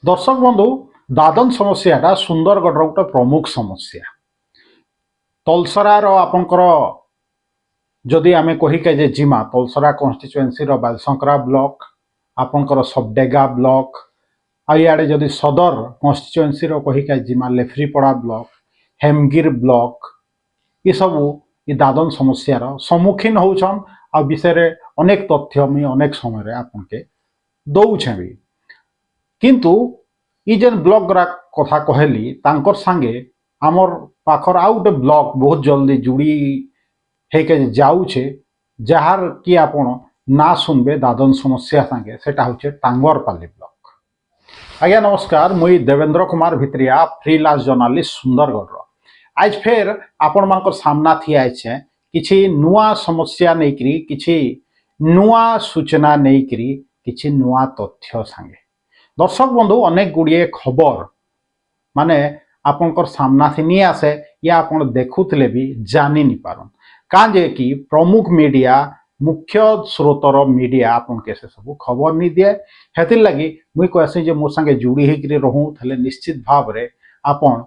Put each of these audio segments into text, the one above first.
दर्शक बंधु दादन समस्याटा सुंदरगढ़ गोटे प्रमुख समस्या तलसरार आपणकर जदि आम कहीके जे जिमा तलसरा कन्स्टिट्युएन्सी बालसंकरा ब्लॉक आपणकर सबडेगा ब्लॉक आड़े जदि सदर कन्स्टिट्युएन्सी कहीके जिमा लेफ्रीपड़ा ब्लॉक हेमगिर ब्लॉक ये सबू ये दादन समस्यार सम्मुखीन होउछन आ विषय अनेक तथ्य मुझे अनेक समय आपन के दौछे भी किंतु ई जेन ब्लॉक गुरा कथा कहली तांकर सांगे आमर पाखर आउ गोटे ब्लॉक बहुत जल्दी जुड़ी हेके जाऊे जार कि आपण ना सुनबे दादन समस्या सांगे सेटा होचे टांगरपाली ब्लॉक। आज्ञा नमस्कार मुई देवेंद्र कुमार भित्रिया फ्रीलांस जर्नालिस्ट सुंदरगढ़ आज फेर आपण मानकर सामना थी आइछे किछि नुआ समस्या नेकरी किछि नुआ सूचना नेकरी किछि नुआ तथ्य सांगे दर्शक बंधु अनेक गुड़िए खबर माने आपनकर सामना से नहीं आसे या आपण देखुले भी जानी नहीं पारन काजे कि प्रमुख मीडिया मुख्य स्रोतर मीडिया आपन के से सब खबर नहीं दिए हेतिर लगी मुई कहसी जे मोर संगे जुड़ी होकर रहूँ थले निश्चित भाव रे आपन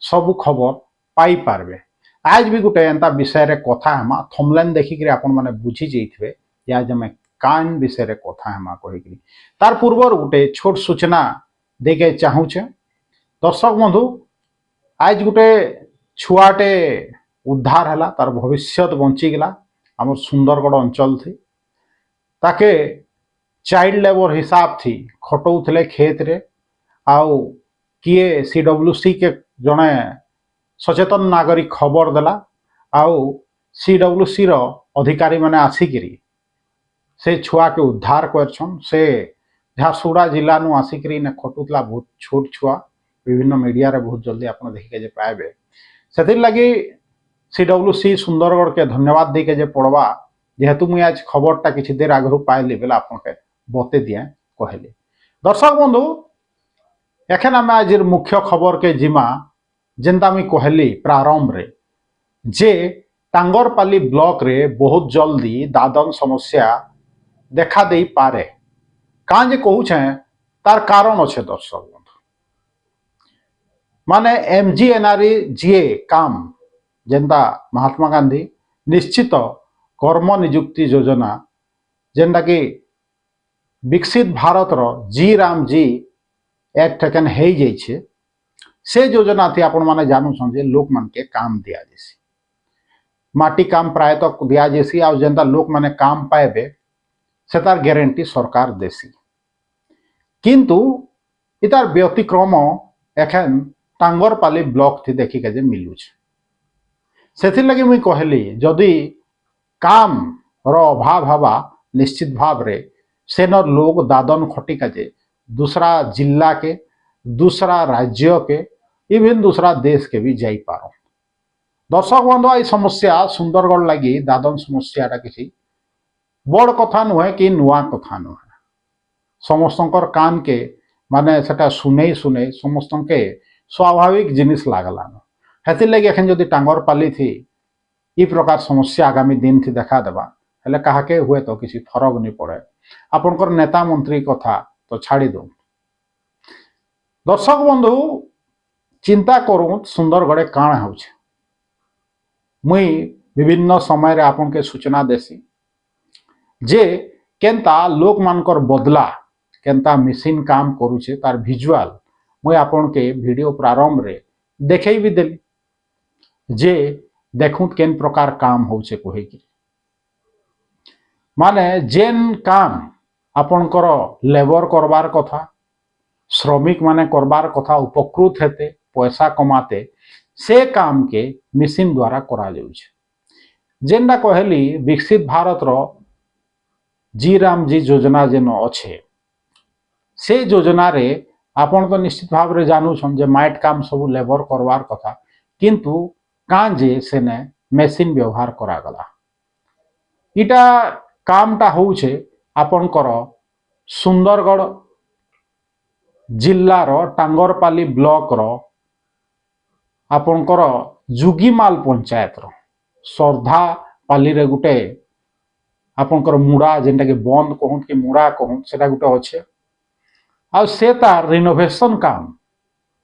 सब खबर पाई पारबे। आज भी गोटे एंता विषय रे कथा हमा थमलेन देखिक आपन माने बुझी जाइथिबे या जमे कान विषय रे कथा हमा कहिकरी तार पूर्वर गोटे छोट सूचना देके चाहूचे दर्शक बंधु आज गोटे छुआटे उद्धार हला तार भविष्य बंची गला आम सुंदरगढ़ अंचल थी ताके चाइल्ड लेबर हिसाब थी खटौले खेत रे आउ किए CWC के जड़े सचेतन नागरिक खबर देला आउ CWC रो अधिकारी माने आसिकरी से छुआ के उद्धार करछन से झारसुगुड़ा जिला नु आसिकरी ने खटुतला बहुत छोट छुआ विभिन्न मीडिया रे बहुत जल्दी आपन देखिके जे पाएबे सेतिर लगी CWC सुंदरगढ़ के धन्यवाद देके जे पड़वा जेहेतु मुई आज खबरटा किछि देर आगरु पाइली बेला आपन के बते दिए कहली। दर्शक बंधु एखन आम आज मुख्य खबर के जिमा जेनता मुई कहली प्रारंभ रे जे टांगरपाली ब्लॉक रे बहुत जल्दी दादन समस्या देखा दे पारे कां जे कहूछे तार कारण अच्छे दर्शक बंधु माने MGNREGA काम जेनता महात्मा गांधी निश्चित कर्म नियुक्ति योजना जेनटा कि विकसित भारत रो जी राम जी एक्ट एखन हो जाइए से योजना थी आपण माने जानू जे लोक मान के काम दिया जैसी माटी काम प्रायतः दिया जैसी आ जेनता लोक माने काम पाएबे से तार गारंटी सरकार देसी किंतु इतार व्यतिक्रम एखन टांगरपाली ब्लॉक थी देखिके जे मिलुछे सेथिर लगी मुई कहली जदि काम रो अभाव हवा निश्चित भाव रे सेनर लोग दादन खटिका जे दूसरा जिला के दूसरा राज्य के इवन दूसरा देश के भी जाई पारो। दर्शक बंधु आई समस्या सुंदरगढ़ लगी दादन समस्याटा किसी बड़ कथा नुहे कि नुआ कथा नुहे समस्तंकर कान के माने सेटा सुने सुने समस्त के स्वाभाविक जिनिस लागलान हेतिर लगी एखन जदि टांगरपाली थी ई प्रकार समस्या आगामी दिन थी देखा देबा हेले काहाके हुए तो किसी फरक नहीं पड़े आपनकर नेता मंत्री कथा तो छाड़ी दो। दर्शक बंधु चिंता करूँ सुंदरगढ़ काण हो मुई विभिन्न समय रे आपन के सूचना देसी जे केनता लोक मानकर बदला केनता मशीन काम करूचे तार विजुअल मुई आपन के वीडियो प्रारंभ रे देखई भी देली जे देखूं केन प्रकार काम होचे कहिकी माने जेन काम आपनकर लेबर करबार कथा श्रमिक माने करबार कथा उपकृत हेते पैसा कमाते से काम के मशीन द्वारा करा जाउछे जेनटा कहली विकसित भारत रो जी राम जी योजना जेन अच्छे से योजना रे आपन तो निश्चित भाव रे जानू छन जे माइट काम सब लेबर करवार कथा किंतु कां जे सेने मशीन व्यवहार करा गला इटा कामटा होउछे आपनकर सुंदरगढ़ जिल्लार टांगरपाली ब्लॉक रो आपनकर जुगीमाल पंचायत रो श्रद्धापाली रे गुटे आपनकर मुड़ा जेनटा कि बंद कहूँ कि मुड़ा कहूँ सेटा गुटे अच्छे ଆଉ ସେ ତାର ରିନୋଭେସନ କାମ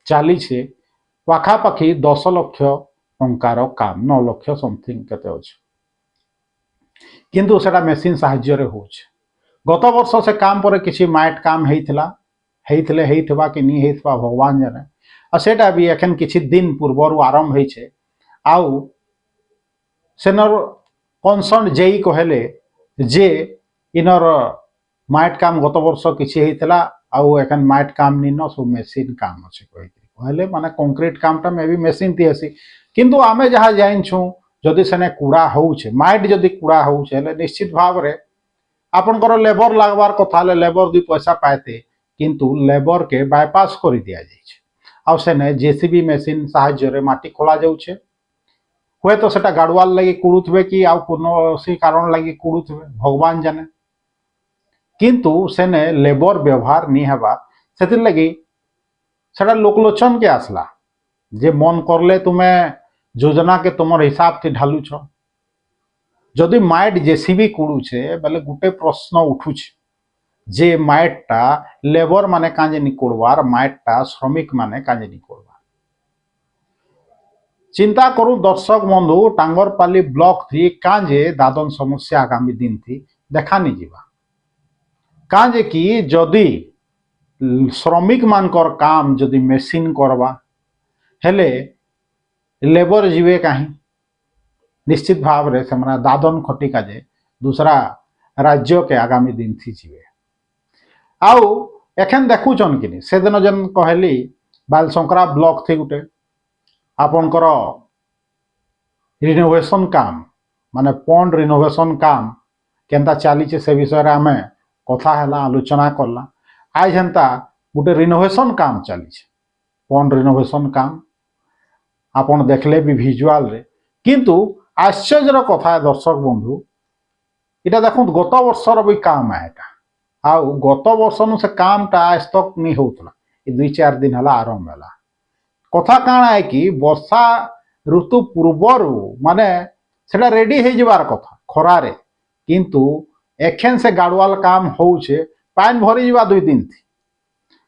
ଚାଲିছে ପାଖାପାଖି 10 ଲକ୍ଷ ଟଙ୍କାର କାମ 9 ଲକ୍ଷ ସମଥିଙ୍ଗ କେତେ ଅଛି କିନ୍ତୁ ସେଟା ମେସିନ ସାହାଯ୍ୟରେ ହଉଛି ଗତ ବର୍ଷ ସେ କାମ ପରେ କିଛି ମାଇଟ କାମ ହେଇଥିବା କି ନି ହେଇଥିବା ଭଗବାନ ଜାନେ ଆଉ ସେଟା ବି এখন କିଛି ଦିନ ପୂର୍ବରୁ ଆରମ୍ଭ ହେଇছে ଆଉ ସେନର କନସର୍ନ ଯେଇ କହିଲେ ଯେ ଇନର ମାଇଟ କାମ ଗତ ବର୍ଷ କିଛି ହେଇଥିଲା ଆଉ এখন ମାଇଟ କାମ ନିନ ସବୁ ମେସିନ କାମ ଅଛି କହିଲେ ମାନେ କଂକ୍ରିଟ କାମଟା ମେ ବି ମେସିନ ତିଆସି କିନ୍ତୁ ଆମେ ଯାହା ଜାଣିଛୁ ଯଦି ସେନେ କୁଡ଼ା ହଉଛେ ମାଇଟ ଯଦି କୁଡ଼ା ହଉଛେ ହେଲେ ନିଶ୍ଚିତ ଭାବରେ ଆପଣଙ୍କର ଲେବର ଲାଗବାର କଥା ହେଲେ ଲେବର 2 ପଇସା ପାଇତେ କିନ୍ତୁ ଲେବର କେ ବାଇପାସ କରି ଦିଆଯାଇଛି ଆଉ ସେନେ जेसीबी मेसिन ସାହାଯ୍ୟରେ ମାଟି ଖୋଳା ଯାଉଛେ ହୁଏତ ସେଟା ଗାଡୁଆଲ ଲାଗି କୁଡୁଥିବେ କି ଆଉ କୌଣସି କାରଣ ଲାଗି କୁଡୁଥିବେ ଭଗବାନ ଜାନେ କିନ୍ତୁ ସେନେ ଲେବର ବ୍ୟବହାର ନି ହେବା ସେଥିର ଲାଗି ସେଟା ଲୋକଲୋଚନ କେ আসলা যে মন করলে তুমি যোজনা কে তোমার হিসাব থি ঢালুছ যদি মাইট जेसीबी কুড়ুছে বেলে গোটে প্রশ্ন উঠুছে যে মাইটটা লেবর মানে কাজে নি করবার মাইটটা শ্রমিক মানে কাজে নি করবার চিন্তা করু দর্শক বন্ধু টাঙ্গরপালি ব্লক থি কাজে দাদন সমস্যা আগামী দিন থি দেখা নি যা কাজে কি যদি শ্রমিক মানকর কাম যদি মেସିନ করবা হেলে লেবর ଯିବେ କାହିଁ ନିଶ୍ଚିତ ଭାବରେ ସେମାନେ ଦାଦନ ଖଟି କାଜେ दूसरा राज्य के आगामी दिन थी ଯିବେ ଆଉ এখন ଦେଖୁଛନ୍ କିନି ସେଦିନ ଯେନ୍ କହିଲି ବାଲସଂକ୍ରା ବ୍ଲକ ଥି ଗୁଟେ ଆପଣଙ୍କର ରିନୋଭେସନ କାମ ମାନେ ପଣ୍ଡ ରିନୋଭେସନ କାମ କେନ୍ତା ଚାଲିছে ସେ ବିଷୟରେ ଆମେ କଥା ହେଲା ଆଲୋଚନା କଲା ଆজ ହେନ୍ତା ଗୋଟେ ରିନୋଭେସନ କାମ ଚାଲିছে ପଣ୍ଡ ରିନୋଭେସନ କାମ ଆପଣ ଦେଖିଲେ ବି ଭିଜୁଆଲରେ କିନ୍ତୁ ଆଶ୍ଚର୍ଯ୍ୟର କଥା ଦର୍ଶକ ବନ୍ଧୁ এটা দেখুন গত বর্ষর ବି কাম এটা ଆଉ ଗତ ବର୍ଷନୁ ସେ କାମଟା ଆଜ ତକ ନି ହଉଥିଲା ଏ 2-4 ଦିନ ହେଲା ଆରମ୍ଭ ହେଲା କଥା କାଣା है कि ବର୍ଷା ଋତୁ ପୂର୍ବରୁ ମାନେ ସେଟା ରେଡି ହେଇଯିବାର କଥା ଖରାରେ କିନ୍ତୁ ଏଖେନ ସେ ଗାଡୁଆଲ କାମ ହଉଛେ ପାଣି ଭରିଯିବା 2 ଦିନ थी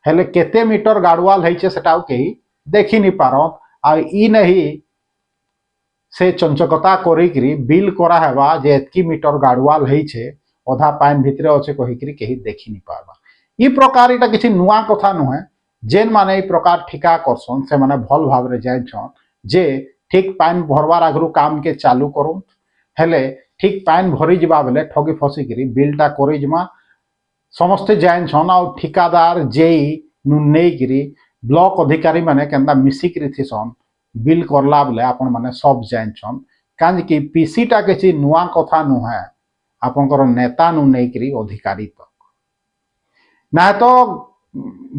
ହେଲେ କେତେ ମିଟର ଗାଡୁଆଲ ହେଇଛେ ସେଟା ଆଉ କେହି ଦେଖି ନି ପାରନ୍ ଆଉ ଇ ନେହି से चंचकता करिकरी बिल करा हेबा जे एतकी मीटर गाडुआल ହେଇଛେ ଅଧା ପାइन ଭିतरे अच्छे कहिकरी केही देखि नि पारबा ई प्रकार इटा किछि नुआ कथा नुहे जेन माने ई प्रकार ठिका करसन से माने भल भाबरे जाइछन जे ठीक पाइन भरवार आगरु काम के चालू करूं हेले ठीक पाइन भरी जिबा बेले ठगी फसिकरी बिलटा करि जिमा समस्त जाइछन आ ठिकादार जेई नु नेगिरी ब्लॉक अधिकारी माने केंदा मिसिकरी थिसन बिल करला बेले आपण माने सब जानछन काज कि पीसीटा किसी नुआ कथा नुहे आपनकर नेता नु नेकरी अधिकारी तक ना तो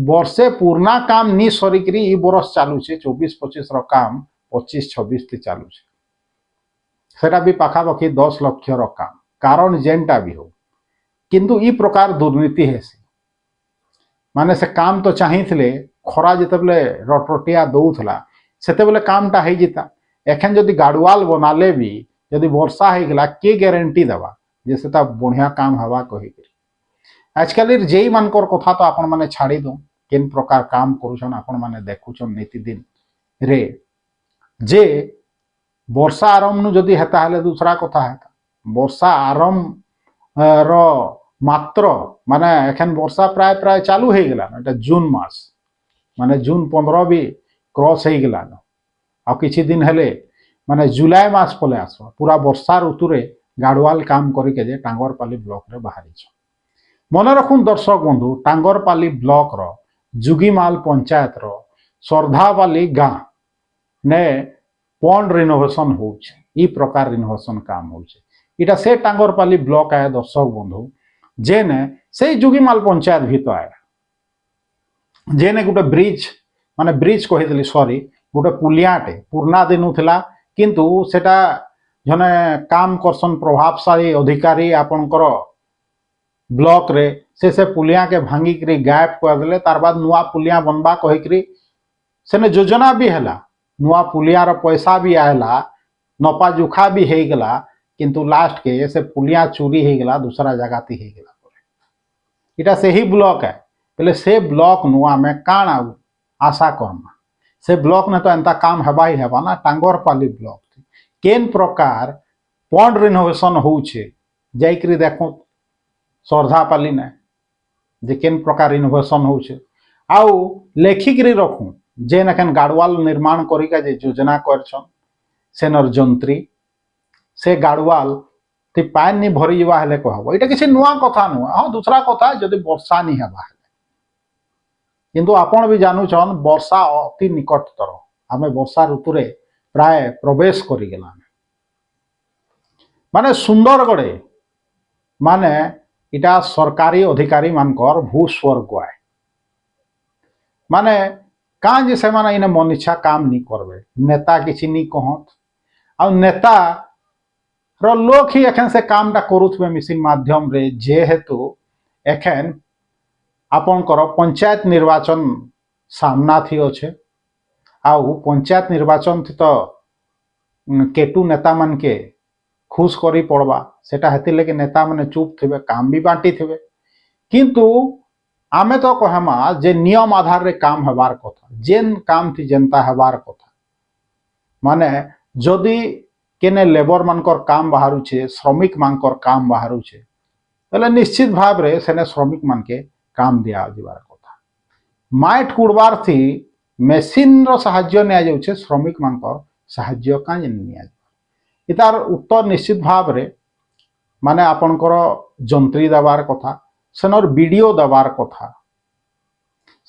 वर्षे पूर्णा काम नी सरिकरी ई बरस चालू छे 24-25 रो काम 25-26 ती चालू छे सेटा भी पाखापाखि 10 लक्ष रो काम कारण जेनटा भी हो किंतु ई प्रकार दुर्नीति हेसी माने से काम तो चाहिथिले खरा जेतबले रटरटिया दउथला सेते बेले कामटा है जिता एखन जदि गाडुआल बनाले भी जदि वर्षा है गला के गारंटी देवा जे सेता बढ़िया काम हवा कहि आजकल जेई मानकर कथा तो आपण माने छाड़ी दो केन प्रकार काम करूछन आपण माने देखुछन नीति दिन रे जे वर्षा आरंभ नु जदि हेता हेले दूसरा कथा हेता वर्षा आरंभ रो मात्र माने एखन वर्षा प्राय प्राय चालू है गला एटा जून मास माने जून 15 भी क्रॉस हो गला आ किछि दिन हेले माने जुलाई मास पले आसो पूरा वर्षा ऋतु रे गाडुआल काम करिके जे टांगरपाली ब्लॉक रे बाहरी छ मन रखुन दर्शक बंधु टांगरपाली ब्लॉक रो जुगीमाल पंचायत रो सरधावाली गाँ ने पॉन्ड रिनोवेशन होउछे ई प्रकार रिनोवेशन काम होउछे इटा से टांगरपाली ब्लॉक आए दर्शक बंधु जेने से जुगीमाल पंचायत भीतर आए जेने गोटे ब्रिज माने ब्रिज कही सॉरी गोटे पुलियाटे पुर्णा दिन थिला किंतु सेटा जने काम करसन प्रभावशाली अधिकारी आपनकर ब्लॉक रे से पुलिया के भांगी करी गायब कर देले तार बाद नुआ पुलिया बनबा कहिकरी सेने योजना भी हैला नुआ पुलिया रो पैसा भी आयला नपा जुखा भी हे गला किंतु लास्ट के से पुलिया चोरी हे गला दूसरा जगह ती हे गला इटा से ही ब्लॉक है बोले से ब्लॉक नु आमे काण आशा करमा से ब्लॉक ने तो एंता काम हेबा ही हेबा ना टांगरपाली ब्लॉक केन प्रकार पॉन्ड रिनोवेशन होउछे जाइकरी देखो सरधापाली ने जे केन प्रकार रिनोवेशन होउछे आउ लेखिकरी रखू जेन एखन गाड़वाल निर्माण करिका जे योजना करछन सेनर जंत्री से गाड़वाल ती पान नि भरी जवा हेले कहब एटा किसी नुआ कथा नुआ हाँ दूसरा कथा जदि वर्षा नि हेबा किंतु आपण भी जानुछन वर्षा अति निकटतर आमे वर्षा ऋतु रे प्राय प्रवेश करि गेला माने सुंदरगढ़े माने इटा सरकारी अधिकारी मानकर भूस्वर्ग आए माने कां जे से माने इने मन इच्छा काम नहीं करबे नेता किछि नहीं कहत आ नेता रो लोक ही एखन से कामटा करुथबे मिसिन माध्यम रे जेहेतु एखन आपनकर पंचायत निर्वाचन सामना थी अच्छे आउ पंचायत निर्वाचन थी तो केटू नेता मान के खुश करी पड़वा सेटा हेति लगे नेता माने चुप थे काम भी बांटी थे किंतु आमे तो कहमा जे नियम आधार रे काम हबार कथा जेन काम थी जनता हबार कथा माने जदि केने लेबर मानकर काम बाहरुछे श्रमिक मानकर काम बाहरुछे तले निश्चित भाव रे सेने श्रमिक मान के काम दिया जिबार कथा माइट कुड़बार थी मेसिन रो साहाय्य निया जाउछे श्रमिक मानकर साहाय्य कां निया इतार उत्तर निश्चित भाव रे माने आपनकर जंत्री दबार कथा सेनर वीडियो दबार कथा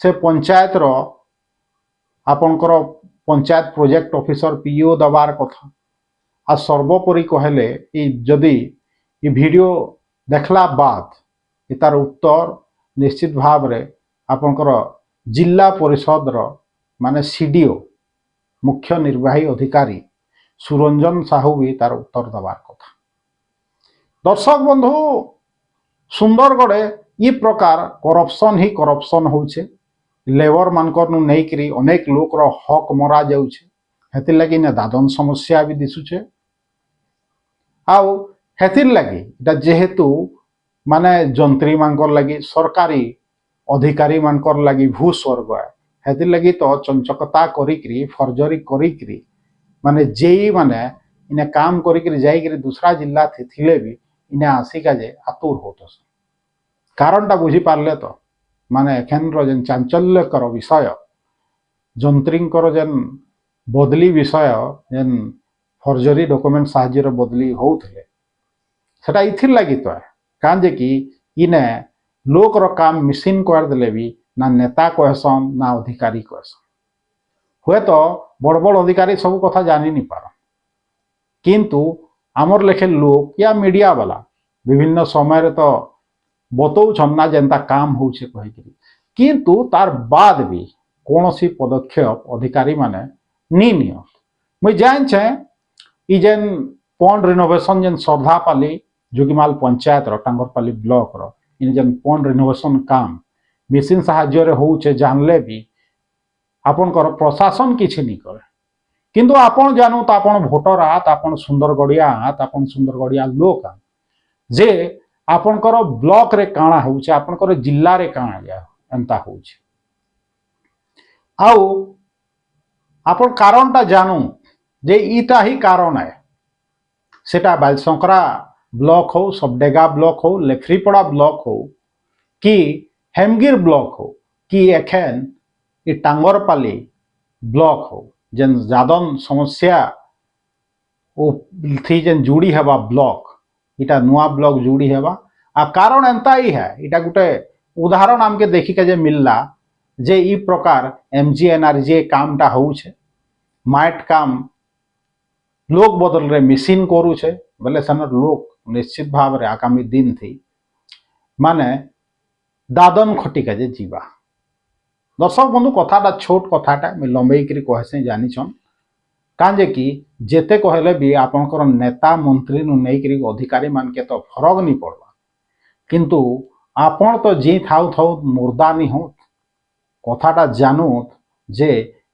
से पंचायत रो आपनकर पंचायत प्रोजेक्ट ऑफिसर पीओ दबार कथा आ सर्वोपरि कहले जदि ई वीडियो देखला बाद इतार उत्तर निश्चित भाव रे आपनकर जिला परिषद रो माने सीडीओ मुख्य निर्वाही अधिकारी सुरंजन साहू भी तार उत्तर दबार कथा दर्शक बंधु सुंदरगढ़े ई प्रकार करप्शन ही करप्शन होउछे लेबर मानकर नु नहीं करी अनेक लोक रो हक मरा जाउछे हेति लगी ने दादन समस्या भी दिसुछे आउ हेति लगी इटा जेहेतु माने जंत्री मानकर लगी सरकारी अधिकारी मानकर लगी भूस्वर्ग हेति लगी तो चंचकता करिकरी फर्जरी करिकरी माने जेई माने इने काम करिकरी जाइकरी दूसरा जिला थिले भी इने आसिका जे आतुर होतस कारणटा बुझी पारले तो माने एखन रो जेन चांचल्यकर विषय जंत्रींकर जेन बदली विषय जेन फर्जरी डॉक्यूमेंट साहाय्य रो बदली होउथले सेटा इथिर लगी तो कां जे कि इने लोक रो काम मिसिन कर देले भी ना नेता कहसन ना अधिकारी कहसन हुए तो बड़ बड़ अधिकारी सब कथा जानी नहीं पार किंतु आमर लेखे लोक या मीडिया वाला विभिन्न समय रे तो बतौछन ना जेनता काम होउछे कहिकरी किंतु तार बाद भी कोनोसी पदक्षेप अधिकारी माने नी नियो मुई जान छे ई जेन पॉन्ड रिनोवेशन जेन सरधापाली जोगिमाल पंचायत रो टांगरपाली ब्लॉक रो इन जेन पॉन्ड रिनोवेशन काम मिसिन साहाय्य रे होउछे जानले भी आपनकर प्रशासन किछि नहीं करे किंतु आपण जानू तो आपण भोटर आत आपण सुंदरगढ़िया आत आपण सुंदरगढ़िया लोक आत जे आपनकर ब्लॉक रे काणा होउछे आपनकर जिल्ला रे काणा या एंता होउछे आउ आपण कारणटा जानू जे इटा ही कारण है सेटा बालसंकरा ब्लॉक हो सबडेगा ब्लॉक हो लेफ्रीपड़ा ब्लॉक हो कि हेमगिर ब्लॉक हो कि एखन ई टांगरपाली ब्लॉक हो जेन जादन समस्या ओ थी जेन जुड़ी हेबा ब्लॉक इटा नुआ ब्लॉक जुड़ी हेबा आ कारण एंता ही है इटा गुटे उदाहरण आमके देखी के जे मिलला जे ई प्रकार एमजीएनआरजे कामटा होउछे माइट काम लोक बदल रे मिसिन करूछे बोले सनर लोक निश्चित भाव रे आगामी दिन थी माने दादन खटी के जे जीवा दर्शक बंधु कथाटा छोट कथाटा मैं लंबई करी कहसे जानिछन कांजे कि जेते कहले भी आपनकर नेता मंत्री नु नै करी अधिकारी मान के तो फरक नहीं पड़वा किंतु आपण तो जी थाउ थाउ मुर्दा नहीं हो कथाटा जानूत जे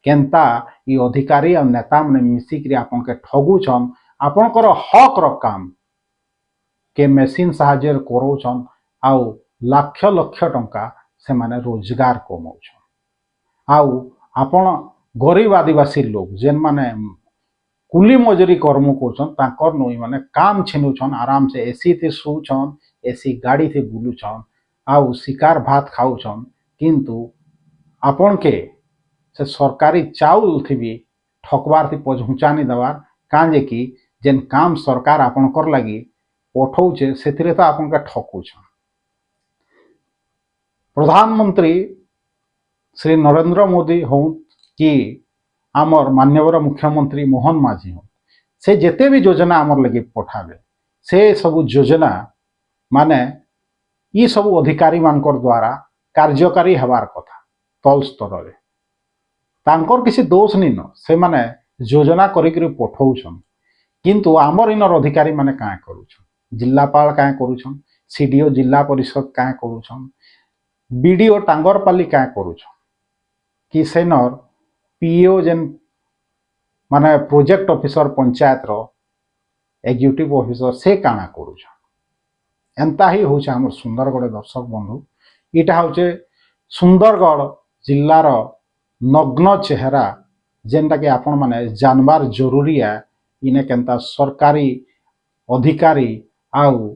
केंता ई अधिकारी और नेता माने मिसिकरी आपन के ठगुछन आपनकर हक रो काम के मेसिन साहाय्य करोछन आउ लाख लाख टंका से माने रोजगार कमाउछन आउ आपण गरीब आदिवासी लोग जेन माने कुली मजूरी कर्म कर नई माने काम छिनुछन आराम से एसी थे शुछन एसी गाड़ी थे बुलुछन आउ शिकार भात खाऊछन किंतु आपण के से सरकारी चाउल थी भी ठकबार थी पहुँचानी देवार काजे कि जेन काम सरकार आपण कर लगी पठौचे से तो आपण के ठकुछन। प्रधानमंत्री श्री नरेंद्र मोदी हो कि आमर माननीय मुख्यमंत्री मोहन माझी हो से जेते भी योजना आमर लगे पठावे से सब योजना माने ये सब अधिकारी मानकर द्वारा कार्यकारी हबार कथा तल स्तर रे तांकर किसी दोष नहीं न से माने योजना करिक पठौछन किंतु आमर इनर अधिकारी माने काँ करूछन जिलापाल काँ करूछन सीडीओ जिला परिषद काँ करूछन बीडीओ टांगरपाली काँ करूछन कि सेनर पीओ जेन माने प्रोजेक्ट ऑफिसर पंचायत रो एग्जीक्यूटिव ऑफिसर से काଣା करूछन एंता ही होचे हमर सुंदरगढ़ दर्शक बंधु इटा होचे सुंदरगढ़ जिल्लार नग्न चेहरा जेनटा कि आपण माने जानबार जरूरी है इने केनता सरकारी अधिकारी आउ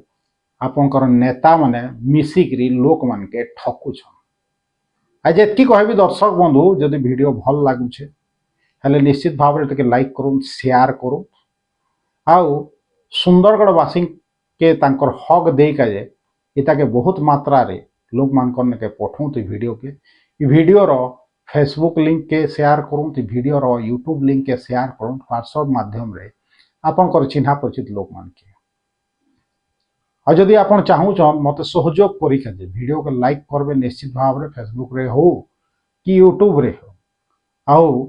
आपनकर नेता माने मिसिकरी लोक मान के ठकुछन। आज एतकी कहबी दर्शक बंधु जदि वीडियो भल लागुछे हेले निश्चित भाव में टिके लाइक करूँ शेयर करूँ आउ सुंदरगढ़ वासी के तांकर हक दे जे इता के बहुत मात्रा रे लोग मान के पठौं तो वीडियो के वीडियो रो फेसबुक लिंक के शेयर करूँ तो वीडियो रो यूट्यूब लिंक के शेयर करूँ व्हाट्सएप माध्यम रे आपनकर चिन्हा परिचित लोक मान के और जदि आपण चाहूछन मते सहयोग करिके जे वीडियो के लाइक करबे निश्चित भाव में फेसबुक रे हो कि यूट्यूब रे हो आउ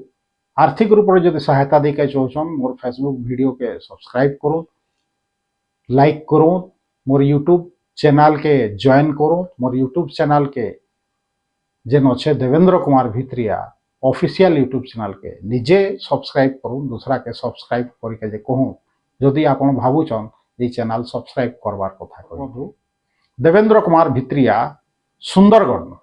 आर्थिक रूप से जब सहायता देके चाहछन मोर फेसबुक वीडियो के सब्सक्राइब करो लाइक करो मोर यूट्यूब चैनल के ज्वाइन करो मोर यूट्यूब चैनल के जेन अच्छे Devendra Kumar Bhitriya official YouTube channel के निजे सब्सक्राइब करूँ दूसरा के सब्सक्राइब करके जे कहूँ जदि आपण भावुछन ये चैनल सब्सक्राइब करवार कथा कहूँ देवेंद्र कुमार भित्रिया सुंदरगढ़।